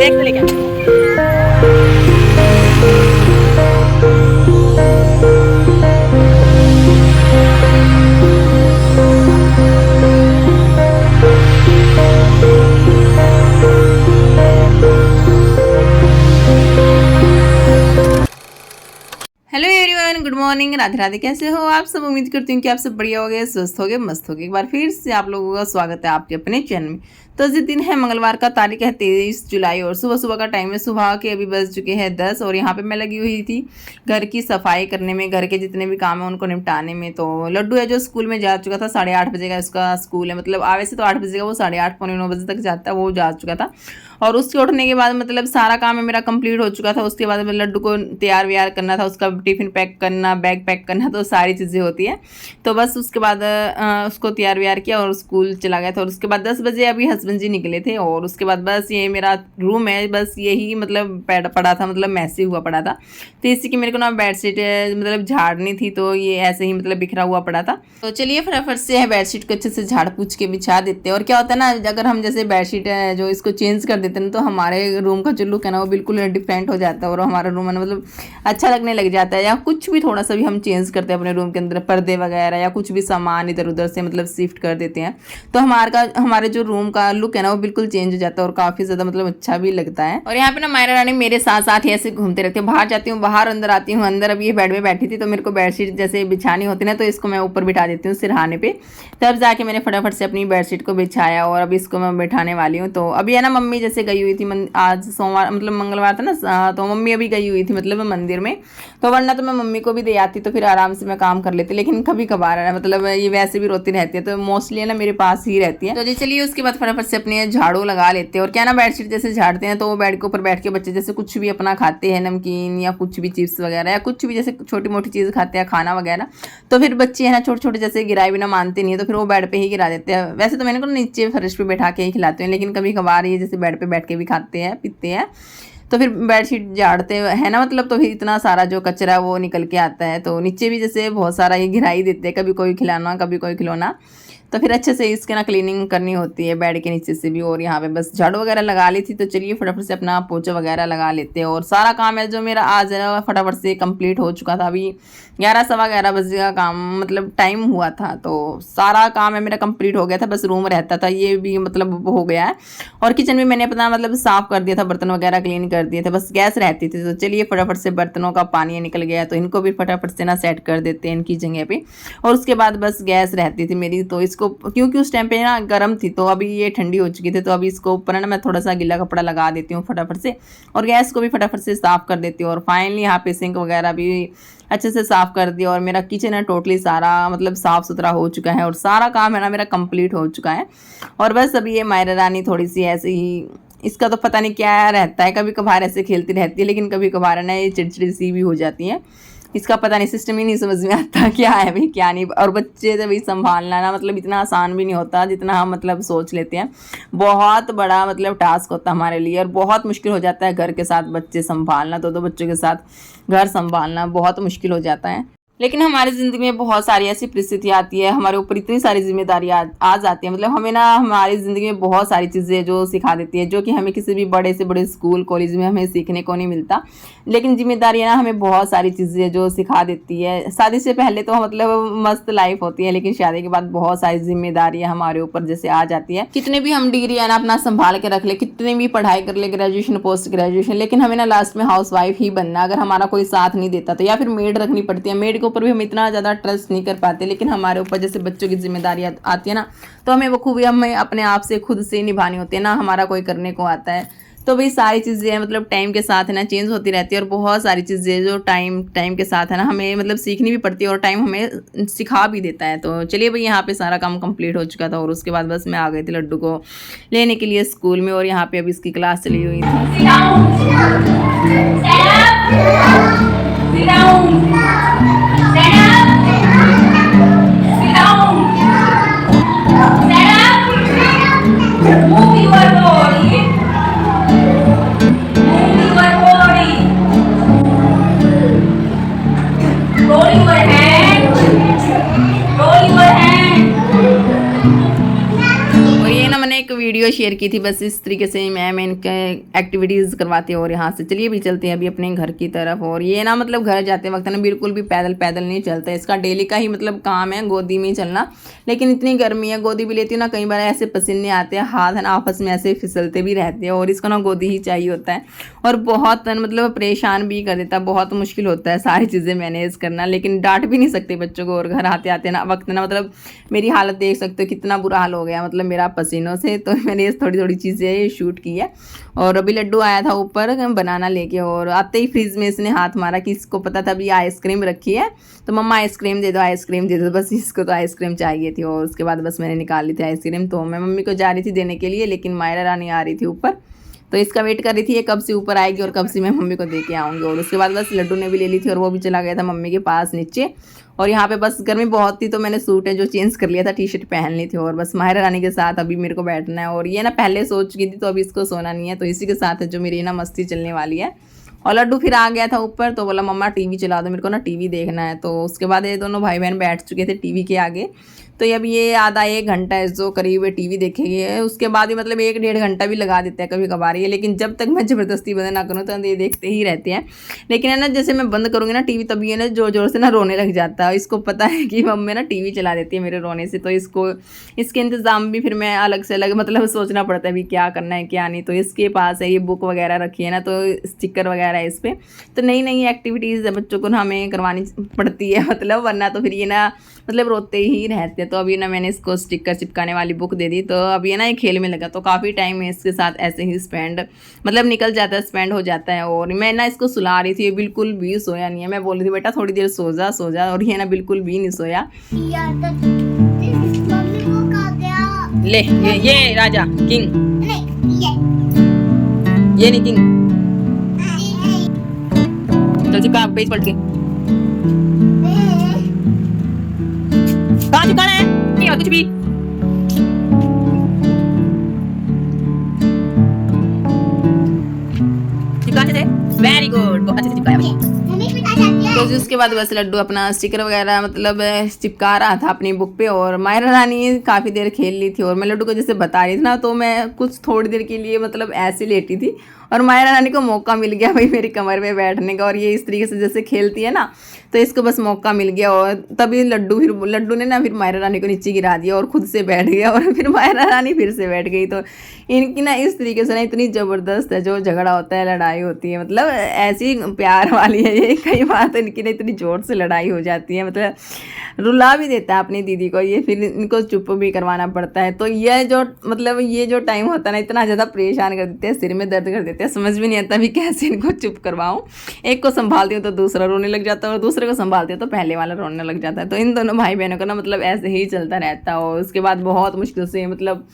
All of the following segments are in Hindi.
बैग तो लेके आ। Hello everyone, good morning, Radhe Radhe. कैसे हो आप सब? उम्मीद करती हूँ कि आप सब बढ़िया हो गए, स्वस्थ हो गए, मस्त हो गए। एक बार फिर से आप लोगों का स्वागत है आपके अपने चैनल में। तो जिस दिन है मंगलवार का, तारीख है 23 जुलाई और सुबह सुबह का टाइम है। सुबह के अभी बज चुके हैं 10 और यहाँ पे मैं लगी हुई थी घर की सफाई करने में, घर के जितने भी काम है उनको निपटाने में। तो लड्डू है जो स्कूल में जा चुका था, 8:30 बजे का उसका स्कूल है, मतलब आवे से तो 8 बजे का, वो 8:30 पौने 9 बजे तक जाता है, वो जा चुका था। और उसके उठने के बाद मतलब सारा काम है मेरा कंप्लीट हो चुका था। उसके बाद लड्डू को तैयार व्यार करना था, उसका टिफिन पैक करना, बैग पैक करना, तो सारी चीज़ें होती है। तो बस उसके बाद उसको तैयार व्यार किया और स्कूल चला गया था। और उसके बाद 10 बजे अभी हस्बैंड जी निकले थे और उसके बाद बस ये मेरा रूम है, बस यही मतलब पड़ा था, मतलब मैसी हुआ पड़ा था। तो इसी की मेरे को ना बेडशीट मतलब झाड़नी थी, तो ये ऐसे ही मतलब बिखरा हुआ पड़ा था। तो चलिए फटाफट से बेडशीट को अच्छे से झाड़ पूछ के बिछा देते हैं। और क्या होता है ना, अगर हम जैसे बेडशीट है जो इसको चेंज कर देते हैं तो हमारे रूम का जो लुक है ना वो बिल्कुल डिफरेंट हो जाता है और हमारा रूम है ना मतलब अच्छा लगने लग जाता है। या कुछ भी थोड़ा सा भी हम चेंज करते हैं अपने रूम के अंदर, पर्दे वगैरह या कुछ भी सामान इधर उधर से मतलब शिफ्ट कर देते हैं, तो हमारे जो रूम का लुक है ना वो बिल्कुल चेंज हो जाता है और काफ़ी ज़्यादा मतलब अच्छा भी लगता है। और यहाँ पे ना मायरा रानी मेरे साथ साथ ही ऐसे घूमते रहते हैं, बाहर जाती हूँ बाहर, अंदर आती हूँ अंदर। अब ये बेड में बैठी थी तो मेरे को बेडशीट जैसे बिछानी होती ना, तो इसको मैं ऊपर बिठा देती हूँ सिरहाने पे। तब जाके मैंने फटाफट से अपनी बेडशीट को बिछाया और अब इसको मैं बिठाने वाली हूँ। तो अभी है ना मम्मी जैसे गई हुई थी, आज सोमवार मतलब मंगलवार था ना, तो मम्मी अभी गई हुई थी मतलब मंदिर में। तो वरना तो मैं मम्मी को भी दे आती तो फिर आराम से मैं काम कर लेती, लेकिन कभी कभार है मतलब ये वैसे भी रोती रहती है, तो मोस्टली है ना मेरे पास ही रहती है। तो जी चलिए उसके बाद फटाफट से अपने झाड़ू लगा लेते हैं। और क्या ना बेडशीट जैसे झाड़ते हैं तो वो बेड के ऊपर बैठ के बच्चे जैसे कुछ भी अपना खाते हैं, नमकीन या कुछ भी चिप्स वगैरह या कुछ भी जैसे छोटी मोटी चीज़ खाते हैं, खाना वगैरह, तो फिर बच्चे है ना छोटे छोटे जैसे गिराए बिना मानते नहीं है, तो फिर वो बेड पे ही गिरा देते हैं। वैसे तो मैंने को नीचे फर्श पे बैठा के ही खिलाते हैं, लेकिन कभी कभार ये जैसे बेड पे बैठ के भी खाते हैं पीते हैं। तो फिर बेडशीट झाड़ते हैं ना मतलब, तो फिर इतना सारा जो कचरा वो निकल के आता है। तो नीचे भी जैसे बहुत सारा ये गिरा ही देते हैं, कभी कोई खिलाना कभी कोई खिलौना, तो फिर अच्छे से इसके ना क्लीनिंग करनी होती है बेड के नीचे से भी। और यहाँ पे बस झाड़ू वगैरह लगा ली थी, तो चलिए फटाफट से अपना पोछा वगैरह लगा लेते हैं। और सारा काम है जो मेरा आज है ना फटाफट से कंप्लीट हो चुका था। अभी 11 सवा 11 बजे का काम मतलब टाइम हुआ था, तो सारा काम है मेरा कंप्लीट हो गया था। बस रूम रहता था ये भी मतलब हो गया है। और किचन भी मैंने अपना मतलब साफ़ कर दिया था, बर्तन वगैरह क्लीन कर दिए थे, बस गैस रहती थी। तो चलिए फटाफट से बर्तनों का पानी निकल गया, तो इनको भी फटाफट से ना सेट कर देते हैं इनकी जगह पे। और उसके बाद बस गैस रहती थी मेरी, तो इसको क्योंकि उस टाइम पे ना गर्म थी, तो अभी ये ठंडी हो चुकी थी, तो अभी इसको ऊपर ना मैं थोड़ा सा गीला कपड़ा लगा देती हूँ फटाफट से, और गैस को भी फटाफट से साफ़ कर देती हूँ। और फाइनली यहाँ पे सिंक वगैरह भी अच्छे से साफ़ कर दिया और मेरा किचन है टोटली सारा मतलब साफ़ सुथरा हो चुका है और सारा काम है ना मेरा कंप्लीट हो चुका है। और बस अभी ये मायरा रानी थोड़ी सी ऐसे ही, इसका तो पता नहीं क्या रहता है, कभी कभार ऐसे खेलती रहती है, लेकिन कभी कभार है ना ये चिड़चिड़ी सी भी हो जाती है। इसका पता नहीं, सिस्टम ही नहीं समझ में आता क्या है भाई क्या नहीं। और बच्चे से भी संभालना ना मतलब इतना आसान भी नहीं होता जितना हम मतलब सोच लेते हैं। बहुत बड़ा मतलब टास्क होता है हमारे लिए और बहुत मुश्किल हो जाता है घर के साथ बच्चे संभालना, दो बच्चों के साथ घर संभालना बहुत मुश्किल हो जाता है। लेकिन हमारी ज़िंदगी में बहुत सारी ऐसी परिस्थिति आती है, हमारे ऊपर इतनी सारी जिम्मेदारी आ जाती है, मतलब हमें ना हमारी ज़िंदगी में बहुत सारी चीज़ें जो सिखा देती है, जो कि हमें किसी भी बड़े से बड़े स्कूल कॉलेज में हमें सीखने को नहीं मिलता। लेकिन जिम्मेदारियाँ ना हमें बहुत सारी चीज़ें जो सिखा देती है। शादी से पहले तो मतलब मस्त लाइफ होती है, लेकिन शादी के बाद बहुत सारी जिम्मेदारियाँ हमारे ऊपर जैसे आ जाती है। कितने भी हम डिग्री है ना अपना संभाल के रख ले, कितनी भी पढ़ाई कर ले, ग्रेजुएशन पोस्ट ग्रेजुएशन, लेकिन हमें ना लास्ट में हाउस वाइफ ही बनना, अगर हमारा कोई साथ नहीं देता तो, या फिर मेड रखनी पड़ती है। मेड के ऊपर भी हम इतना ज़्यादा ट्रस्ट नहीं कर पाते, लेकिन हमारे ऊपर जैसे बच्चों की जिम्मेदारी आती है ना, तो हमें वो खूबी हमें अपने आप से खुद से निभानी होती है ना, हमारा कोई करने को आता है। तो भाई सारी चीज़ें मतलब टाइम के साथ है ना चेंज होती रहती है और बहुत सारी चीज़ें जो टाइम के साथ है ना हमें मतलब सीखनी भी पड़ती है और टाइम हमें सिखा भी देता है। तो चलिए भाई यहाँ पे सारा काम कंप्लीट हो चुका था और उसके बाद बस मैं आ गई थी लड्डू को लेने के लिए स्कूल में। और यहाँ पे अभी इसकी क्लास चली हुई थी। मैंने एक वीडियो शेयर की थी, बस इस तरीके से मैं इनके एक्टिविटीज़ करवाती हूँ। और यहाँ से चलिए भी चलते हैं अभी अपने घर की तरफ। और ये ना मतलब घर जाते वक्त ना बिल्कुल भी पैदल पैदल नहीं चलता, इसका डेली का ही मतलब काम है गोदी में ही चलना। लेकिन इतनी गर्मी है, गोदी भी लेती हूँ ना, कई बार ऐसे पसीने आते हैं, हाथ है ना आपस में ऐसे फिसलते भी रहते हैं, और इसको ना गोदी ही चाहिए होता है। और बहुत मतलब परेशान भी कर देता है, बहुत मुश्किल होता है सारी चीज़ें मैनेज करना। लेकिन डांट भी नहीं सकते बच्चों को, और घर आते आते ना वक्त ना मतलब मेरी हालत देख सकते हो, कितना बुरा हाल हो गया मतलब मेरा पसीनों से। तो मैंने थोड़ी थोड़ी चीज़ें शूट की है। और अभी लड्डू आया था ऊपर बनाना लेके, और आते ही फ्रिज में इसने हाथ मारा कि इसको पता था अभी आइसक्रीम रखी है, तो मम्मा आइसक्रीम दे दो, आइसक्रीम दे दो। बस इसको तो आइसक्रीम चाहिए थी। और उसके बाद बस मैंने निकाल ली थी आइसक्रीम। तो मैं मम्मी को जा रही थी देने के लिए, लेकिन मायरा रानी आ रही थी ऊपर, तो इसका वेट कर रही थी ये कब से ऊपर आएगी और कब से मैं मम्मी को दे के आऊँगी। और उसके बाद बस लड्डू ने भी ले ली थी, और वो भी चला गया था मम्मी के पास नीचे। और यहाँ पे बस गर्मी बहुत थी, तो मैंने सूट है जो चेंज कर लिया था, टी शर्ट पहन ली थी। और बस माहिरा रानी के साथ अभी मेरे को बैठना है। और ये ना पहले सोच चुकी थी, तो अभी इसको सोना नहीं है, तो इसी के साथ है जो मेरी ना मस्ती चलने वाली है। और लड्डू फिर आ गया था ऊपर, तो बोला मम्मा टीवी चला दो, मेरे को ना टीवी देखना है। तो उसके बाद ये दोनों भाई बहन बैठ चुके थे टीवी के आगे। तो अब ये आधा एक घंटा है जो करीब टीवी देखेंगे, उसके बाद भी मतलब 1-1.5 घंटा भी लगा देते हैं कभी कभार ये। लेकिन जब तक मैं ज़बरदस्ती बंद ना करूँ तो ये देखते ही रहते हैं। लेकिन है ना जैसे मैं बंद करूँगी ना टीवी, तभी है ना ज़ोर ज़ोर से ना रोने लग जाता है। इसको पता है कि मम्मी ना टीवी चला देती है मेरे रोने से, तो इसको इसके इंतज़ाम भी फिर मैं अलग से अलग मतलब सोचना पड़ता है अभी क्या करना है क्या नहीं। तो इसके पास है ये बुक वगैरह रखी है ना, तो स्टिकर वगैरह है इस पर। तो नई नई एक्टिविटीज़ बच्चों को ना हमें करवानी पड़ती है मतलब, वरना तो फिर ये ना मतलब रोते ही रहते हैं। तो अभी ना मैंने इसको स्टिकर चिपकाने वाली बुक दे दी, तो अभी है ना ये खेल में लगा, तो काफ़ी टाइम इसके साथ ऐसे ही स्पेंड मतलब निकल जाता है, स्पेंड हो जाता है। और मैं ना इसको सुला रही थी, ये बिल्कुल भी सोया नहीं है। मैं बोल रही थी बेटा थोड़ी देर सो जा सो जा, और ये ना बिल्कुल भी नहीं सोया। ले ये राजा किंग, ये नहीं किंग, चल चिपका पेज पलट के, कहाँ चिपकाना है, नहीं और कुछ भी। चिपकाने से वेरी गुड, बहुत अच्छे से चिपकाया। तो उसके बाद बस लड्डू अपना स्टिकर वगैरह मतलब चिपका रहा था अपनी बुक पे, और मायरा रानी काफ़ी देर खेल ली थी। और मैं लड्डू को जैसे बता रही थी ना, तो मैं कुछ थोड़ी देर के लिए मतलब ऐसे लेटी थी, और मायरा रानी को मौका मिल गया भाई मेरी कमर में बैठने का। और ये इस तरीके से जैसे खेलती है ना, तो इसको बस मौका मिल गया। और तभी लड्डू ने ना फिर मायरा रानी को नीचे गिरा दिया और खुद से बैठ गया, और फिर मायरा रानी फिर से बैठ गई। तो इनकी ना इस तरीके से ना इतनी ज़बरदस्त है, जो झगड़ा होता है लड़ाई होती है मतलब ऐसी प्यार वाली है ये। कई बार तो इनकी ना इतनी ज़ोर से लड़ाई हो जाती है, मतलब रुला भी देता है अपनी दीदी को ये, फिर इनको चुप भी करवाना पड़ता है। तो ये जो टाइम होता है ना, इतना ज़्यादा परेशान कर देते हैं, सिर में दर्द कर देते हैं, समझ भी नहीं आता भी कैसे इनको चुप करवाऊँ। एक को संभालती हूँ तो दूसरा रोने लग जाता है, और दूसरे को संभालती हूँ तो पहले वाला रोने लग जाता है। तो इन दोनों भाई बहनों का ना मतलब ऐसे ही चलता रहता है। और उसके बाद बहुत मुश्किल से मतलब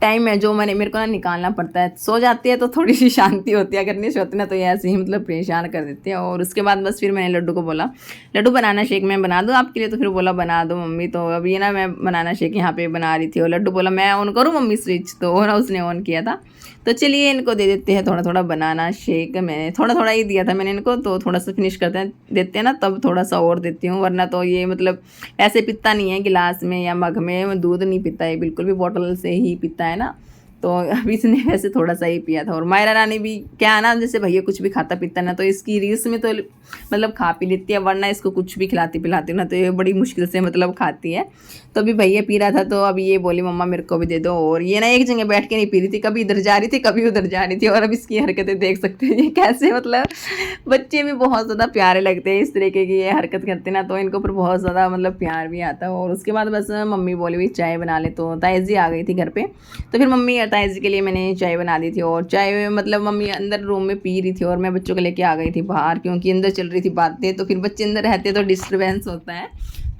टाइम है जो मेरे को ना निकालना पड़ता है। सो जाती है तो थोड़ी सी शांति होती है, अगर नहीं सोती ना तो ये ऐसे ही मतलब परेशान कर देते हैं। और उसके बाद बस फिर मैंने लड्डू को बोला लड्डू बनाना शेक मैं बना दूँ आपके लिए, तो फिर बोला बना दो मम्मी। तो अभी ना मैं बनाना शेक यहाँ पे बना रही थी, और लड्डू बोला मैं ऑन करूँ मम्मी स्विच, तो ना उसने ऑन किया था। तो चलिए इनको दे देते हैं थोड़ा थोड़ा बनाना शेक। मैंने थोड़ा थोड़ा ही दिया था मैंने इनको, तो थोड़ा सा फिनिश देते हैं ना तब थोड़ा सा और देती हूँ, वरना तो ये मतलब ऐसे पीता नहीं है गिलास में या मग में, दूध नहीं पीता है बिल्कुल भी, बॉटल से ही पीता है ना। तो अभी इसने वैसे थोड़ा सा ही पिया था। और मायरा रानी भी क्या है ना, जैसे भैया कुछ भी खाता पीता ना, तो इसकी रीस में तो मतलब खा पी लेती है, वरना इसको कुछ भी खिलाती पिलाती ना तो ये बड़ी मुश्किल से मतलब खाती है। तो अभी भैया पी रहा था, तो अभी ये बोली मम्मा मेरे को भी दे दो। और ये ना एक जगह बैठ के नहीं पी रही थी, कभी इधर जा रही थी कभी उधर जा रही थी। और अब इसकी हरकतें देख सकते हैं ये कैसे मतलब बच्चे भी बहुत ज़्यादा प्यारे लगते हैं, इस तरीके की ये हरकत करते ना, तो इनको पर बहुत ज़्यादा मतलब प्यार भी आता है। और उसके बाद बस मम्मी बोली हुई चाय बना ले, तो तायजी आ गई थी घर पे, तो फिर मम्मी तायजी के लिए मैंने चाय बना दी थी। और चाय मतलब मम्मी अंदर रूम में पी रही थी, और मैं बच्चों को लेके आ गई थी बाहर, क्योंकि अंदर चल रही थी बातें, तो फिर बच्चे अंदर रहते तो डिस्टर्बेंस होता है,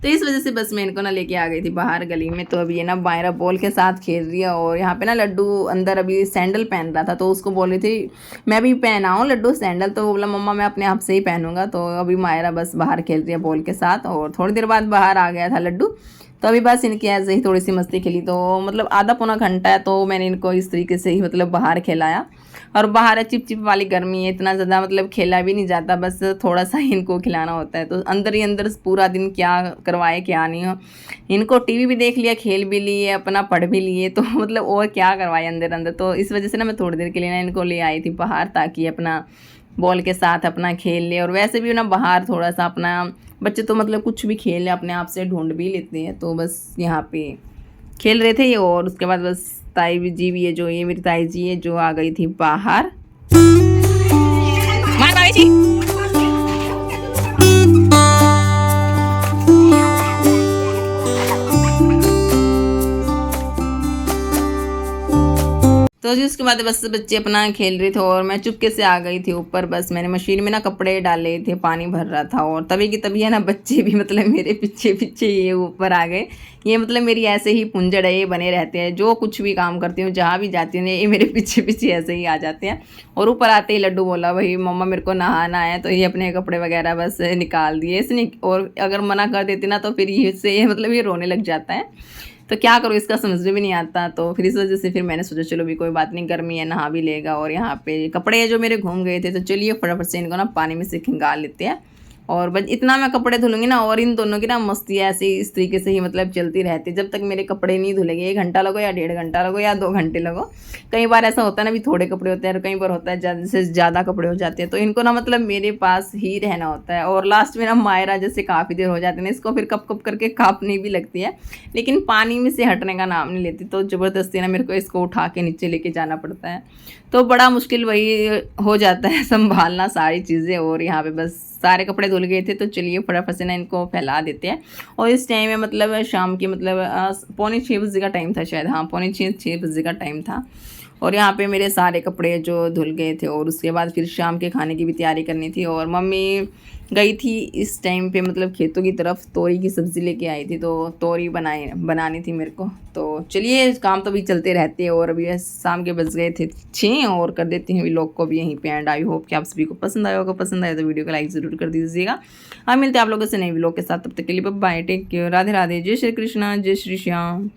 तो इस वजह से बस मैं इनको ना लेके आ गई थी बाहर गली में। तो अभी ये ना मायरा बॉल के साथ खेल रही है, और यहाँ पे ना लड्डू अंदर अभी सैंडल पहन रहा था, तो उसको बोल रही थी मैं भी पहनाऊँ लड्डू सैंडल, तो वो बोला मम्मा मैं अपने आप से ही पहनूंगा। तो अभी मायरा बस बाहर खेल रही है बॉल के साथ, और थोड़ी देर बाद बाहर आ गया था लड्डू। तो अभी बस इनकी ऐसे ही थोड़ी सी मस्ती खेली, तो मतलब आधा पौना घंटा है तो मैंने इनको इस तरीके से ही मतलब बाहर खिलाया। और बाहर चिप वाली गर्मी है, इतना ज़्यादा मतलब खेला भी नहीं जाता, बस थोड़ा सा इनको खिलाना होता है। तो अंदर ही अंदर पूरा दिन क्या करवाए क्या नहीं हो, इनको टीवी भी देख लिया, खेल भी लिए, अपना पढ़ भी लिए, तो मतलब और क्या करवाए अंदर अंदर। तो इस वजह से ना मैं थोड़ी देर के लिए ना इनको ले आई थी बाहर, ताकि अपना बॉल के साथ अपना खेल ले। और वैसे भी ना बाहर थोड़ा सा अपना बच्चे तो मतलब कुछ भी खेल ले अपने आप से ढूंढ भी लेते हैं। तो बस यहाँ पे खेल रहे थे ये, और उसके बाद बस ताई जी भी है, जो ये मेरी ताई जी है जो आ गई थी बाहर। तो जी उसके बाद बस बच्चे अपना खेल रहे थे और मैं चुपके से आ गई थी ऊपर। बस मैंने मशीन में ना कपड़े डाले थे, पानी भर रहा था, और तभी की तभी है ना बच्चे भी मतलब मेरे पीछे पीछे ये ऊपर आ गए। ये मतलब मेरी ऐसे ही पुंजड़ है, ये बने रहते हैं, जो कुछ भी काम करती हूँ जहाँ भी जाती हूँ ये मेरे पीछे पीछे ऐसे ही आ जाते हैं। और ऊपर आते ही लड्डू बोला भाई मम्मा मेरे को नहाना है, तो ये अपने कपड़े वगैरह बस निकाल दिए इसने। और अगर मना कर देती ना तो फिर ये मतलब ये रोने लग जाता है। तो क्या करूँ, इसका समझ में भी नहीं आता। तो फिर इस वजह से फिर मैंने सोचा चलो भी कोई बात नहीं, गर्मी है नहा भी लेगा। और यहाँ पे कपड़े जो मेरे घूम गए थे, तो चलिए फटाफट से इनको ना पानी में से खिंगाल लेते हैं। और बस इतना मैं कपड़े धुलूंगी ना, और इन दोनों की ना मस्ती ऐसे इस तरीके से ही मतलब चलती रहती है जब तक मेरे कपड़े नहीं धुलेंगे। 1 घंटा लगो या 1.5 घंटा लगो या 2 घंटे लगो। कई बार ऐसा होता है ना भी थोड़े कपड़े होते हैं, और कई बार होता है ज़्यादा से ज़्यादा कपड़े हो जाते हैं, तो इनको ना मतलब मेरे पास ही रहना होता है। और लास्ट में ना मायरा जैसे काफ़ी देर हो जाती है ना, इसको फिर कप कप करके काँपनी भी लगती है, लेकिन पानी में से हटने का नाम नहीं लेती। तो ज़बरदस्ती ना मेरे को इसको उठा के नीचे लेके जाना पड़ता है। तो बड़ा मुश्किल वही हो जाता है संभालना सारी चीज़ें। और यहाँ पे बस सारे कपड़े धुल गए थे, तो चलिए फटाफट से ना इनको फैला देते हैं। और इस टाइम में मतलब शाम की मतलब 5:45 बजे का टाइम था शायद, हाँ 5:45 बजे का टाइम था। और यहाँ पे मेरे सारे कपड़े जो धुल गए थे, और उसके बाद फिर शाम के खाने की भी तैयारी करनी थी। और मम्मी गई थी इस टाइम पे मतलब खेतों की तरफ, तोरी की सब्ज़ी लेके आई थी, तो तोरी बनानी थी मेरे को। तो चलिए काम तो भी चलते रहते हैं। और अभी शाम के बज गए थे 6, और कर देती हूँ व्लॉग को भी यहीं पे एंड। आई होप कि आप सभी को पसंद आया होगा, पसंद आया तो वीडियो को लाइक ज़रूर कर दीजिएगा। हम मिलते हैं आप लोगों से नए व्लॉग के साथ, तब तक के लिए bye, take care, Radhe Radhe, जय श्री कृष्णा, जय श्री श्याम।